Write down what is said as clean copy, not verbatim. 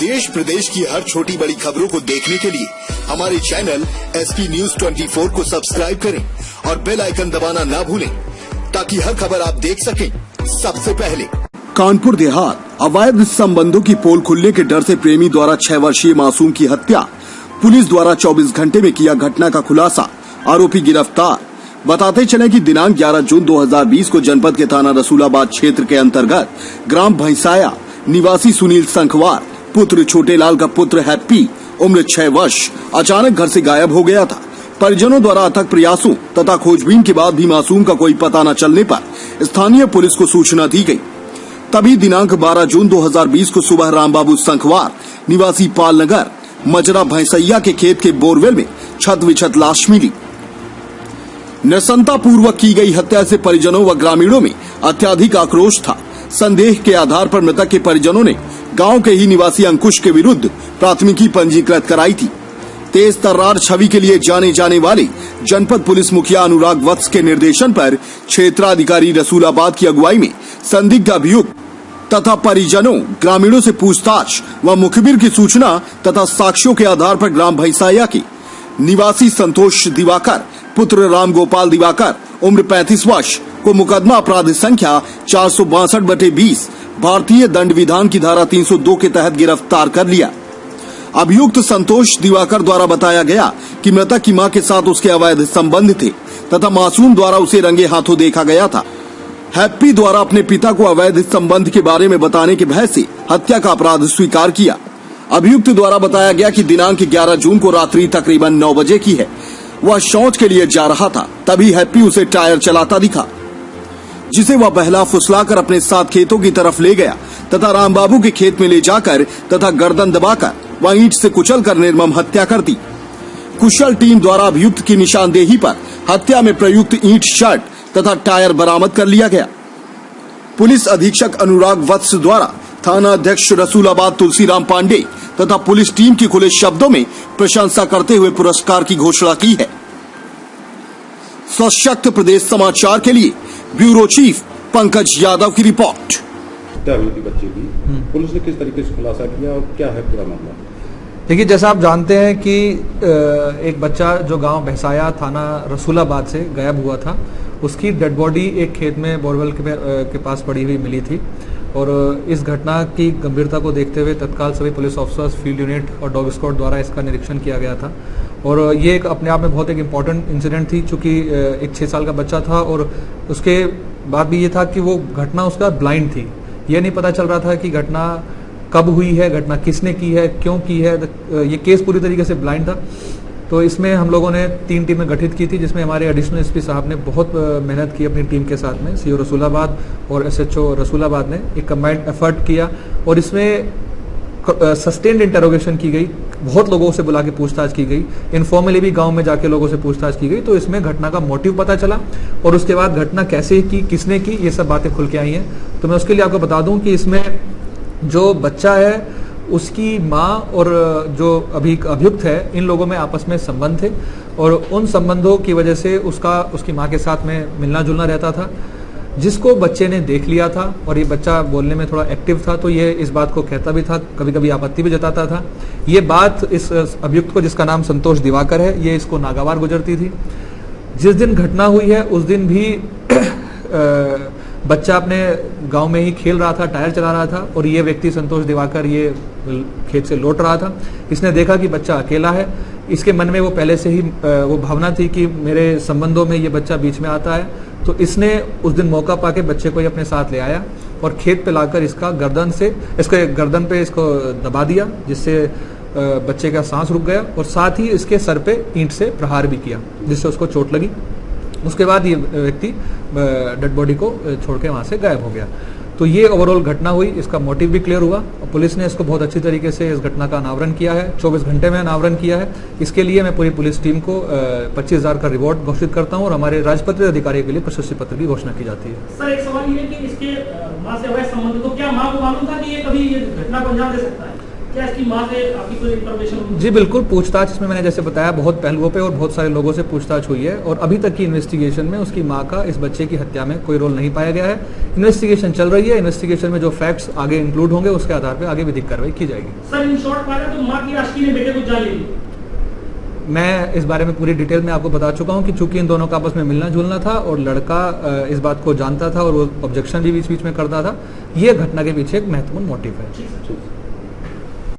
देश प्रदेश की हर छोटी बड़ी खबरों को देखने के लिए हमारे चैनल SP News 24 को सब्सक्राइब करें और बेल आइकन दबाना ना भूलें ताकि हर खबर आप देख सकें सबसे पहले। कानपुर देहात अवैध संबंधों की पोल खुलने के डर से प्रेमी द्वारा 6 वर्षीय मासूम की हत्या। पुलिस द्वारा 24 घंटे में किया घटना का खुलासा, आरोपी गिरफ्तार। बताते चले कि दिनांक 11 जून 2020 को जनपद के थाना रसूलाबाद क्षेत्र के अंतर्गत ग्राम भैंसाया निवासी सुनील संखवार पुत्र छोटेलाल का पुत्र हैप्पी उम्र 6 वर्ष अचानक घर से गायब हो गया था। परिजनों द्वारा अथक प्रयासों तथा खोजबीन के बाद भी मासूम का कोई पता न चलने पर स्थानीय पुलिस को सूचना दी गई। तभी दिनांक 12 जून 2020 को सुबह रामबाबू संखवार निवासी पालनगर मजरा भैंसैया के खेत के बोरवेल में छत विछत लाश मिली। नृशंसता पूर्वक की गई हत्या से परिजनों व ग्रामीणों में अत्यधिक आक्रोश था। संदेह के आधार पर मृतक के परिजनों ने गांव के ही निवासी अंकुश के विरुद्ध प्राथमिकी पंजीकृत कराई थी। तेज तर्रार छवि के लिए जाने जाने वाले जनपद पुलिस मुखिया अनुराग वत्स के निर्देशन पर क्षेत्राधिकारी रसूलाबाद की अगुवाई में संदिग्ध अभियुक्त तथा परिजनों ग्रामीणों से पूछताछ व मुखबिर की सूचना तथा साक्ष्यों के आधार पर ग्राम भैंसाया के निवासी संतोष दिवाकर पुत्र राम गोपाल दिवाकर उम्र 35 वर्ष को मुकदमा अपराध संख्या 462/20 भारतीय दंड विधान की धारा 302 के तहत गिरफ्तार कर लिया। अभियुक्त संतोष दिवाकर द्वारा बताया गया कि मृतक की मां के साथ उसके अवैध संबंध थे तथा मासूम द्वारा उसे रंगे हाथों देखा गया था। हैप्पी द्वारा अपने पिता को अवैध संबंध के बारे में बताने के भय से हत्या का अपराध स्वीकार किया। अभियुक्त द्वारा बताया गया कि दिनांक 11 जून को रात्रि तकरीबन 9 बजे की है। वह शौच के लिए जा रहा था, तभी हैप्पी उसे टायर चलाता दिखा, जिसे वह बहला फुसलाकर अपने साथ खेतों की तरफ ले गया तथा रामबाबू के खेत में ले जाकर तथा गर्दन दबाकर वह ईंट से कुचलकर निर्मम हत्या कर दी। कुशल टीम द्वारा अभियुक्त की निशानदेही पर हत्या में प्रयुक्त ईंट शर्ट तथा टायर बरामद कर लिया गया। पुलिस अधीक्षक अनुराग वत्स द्वारा थाना अध्यक्ष रसूलाबाद तुलसीराम पांडे तथा पुलिस टीम की खुले शब्दों में प्रशंसा करते हुए पुरस्कार की घोषणा की है। सशक्त प्रदेश समाचार के लिए ब्यूरो चीफ पंकज यादव की रिपोर्ट। बच्चे की पुलिस ने किस तरीके से खुलासा किया और क्या है पूरा मामला? देखिए, जैसा आप जानते हैं कि एक बच्चा जो गांव भैंसाया थाना रसूलाबाद से गायब हुआ था, उसकी डेड बॉडी एक खेत में बोरवेल के पास पड़ी हुई मिली थी और इस घटना की गंभीरता को देखते हुए तत्काल सभी पुलिस ऑफिसर्स, फील्ड यूनिट और डॉग स्क्वाड द्वारा इसका निरीक्षण किया गया था। और ये एक अपने आप में बहुत एक इम्पॉर्टेंट इंसिडेंट थी, चूँकि एक 6 साल का बच्चा था और उसके बाद भी ये था कि वो घटना उसका ब्लाइंड थी। ये नहीं पता चल रहा था कि घटना कब हुई है, घटना किसने की है, क्यों की है। ये केस पूरी तरीके से ब्लाइंड था। तो इसमें हम लोगों ने 3 टीमें गठित की थी, जिसमें हमारे एडिशनल SP साहब ने बहुत मेहनत की अपनी टीम के साथ में। CO रसूलाबाद और SHO रसूलाबाद ने एक कंबाइंड एफर्ट किया और इसमें सस्टेन्ड इंटरोगेशन की गई। बहुत लोगों से बुला के पूछताछ की गई, इनफॉर्मली भी गांव में जाके लोगों से पूछताछ की गई। तो इसमें घटना का मोटिव पता चला और उसके बाद घटना कैसे की, किसने की, ये सब बातें खुल के आई हैं। तो मैं उसके लिए आपको बता दूं कि इसमें जो बच्चा है उसकी माँ और जो अभी अभियुक्त है, इन लोगों में आपस में संबंध थे और उन संबंधों की वजह से उसकी माँ के साथ में मिलना जुलना रहता था, जिसको बच्चे ने देख लिया था। और ये बच्चा बोलने में थोड़ा एक्टिव था, तो ये इस बात को कहता भी था, कभी कभी आपत्ति भी जताता था। ये बात इस अभियुक्त को, जिसका नाम संतोष दिवाकर है, ये इसको नागवार गुजरती थी। जिस दिन घटना हुई है उस दिन भी बच्चा अपने गांव में ही खेल रहा था, टायर चला रहा था और ये व्यक्ति संतोष दिवाकर ये खेत से लौट रहा था। इसने देखा कि बच्चा अकेला है। इसके मन में वो पहले से ही वो भावना थी कि मेरे संबंधों में ये बच्चा बीच में आता है। तो इसने उस दिन मौका पाके बच्चे को ही अपने साथ ले आया और खेत पे लाकर इसके गर्दन पे इसको दबा दिया, जिससे बच्चे का सांस रुक गया और साथ ही इसके सर पे ईंट से प्रहार भी किया, जिससे उसको चोट लगी। उसके बाद ये व्यक्ति डेड बॉडी को छोड़ के वहाँ से गायब हो गया। तो ये ओवरऑल घटना हुई, इसका मोटिव भी क्लियर हुआ और पुलिस ने इसको बहुत अच्छी तरीके से इस घटना का अनावरण किया है। 24 घंटे में अनावरण किया है। इसके लिए मैं पूरी पुलिस टीम को 25,000 का रिवॉर्ड घोषित करता हूँ और हमारे राजपत्रित अधिकारी के लिए प्रशस्ति पत्र की घोषणा की जाती है। सर, एक सवाल ये है कि इसके मां से अवैध संबंध, तो क्या मां को मालूम था कि ये कभी ये घटना को अंजाम दे सकता है? क्या इसकी मां से आपकी कोई इंफॉर्मेशन? जी बिल्कुल, पूछताछ इसमें मैंने जैसे बताया बहुत पहलुओं पे और बहुत सारे लोगों से पूछताछ हुई है और अभी तक की इन्वेस्टिगेशन में उसकी मां का इस बच्चे की हत्या में कोई रोल नहीं पाया गया है। इन्वेस्टिगेशन चल रही है, इन्वेस्टिगेशन में जो फैक्ट्स आगे इंक्लूड होंगे उसके आधार पर आगे विधिक कार्रवाई की जाएगी। सर इन शॉर्ट पाया तो मां की आशिकी ने बेटे को जान ली। मैं इस बारे में पूरी डिटेल में आपको बता चुका हूं कि चूंकि इन दोनों का आपस में मिलना जुलना था और लड़का इस बात को जानता था और वो ऑब्जेक्शन भी बीच बीच में करता था, ये घटना के पीछे एक महत्वपूर्ण मोटिव है।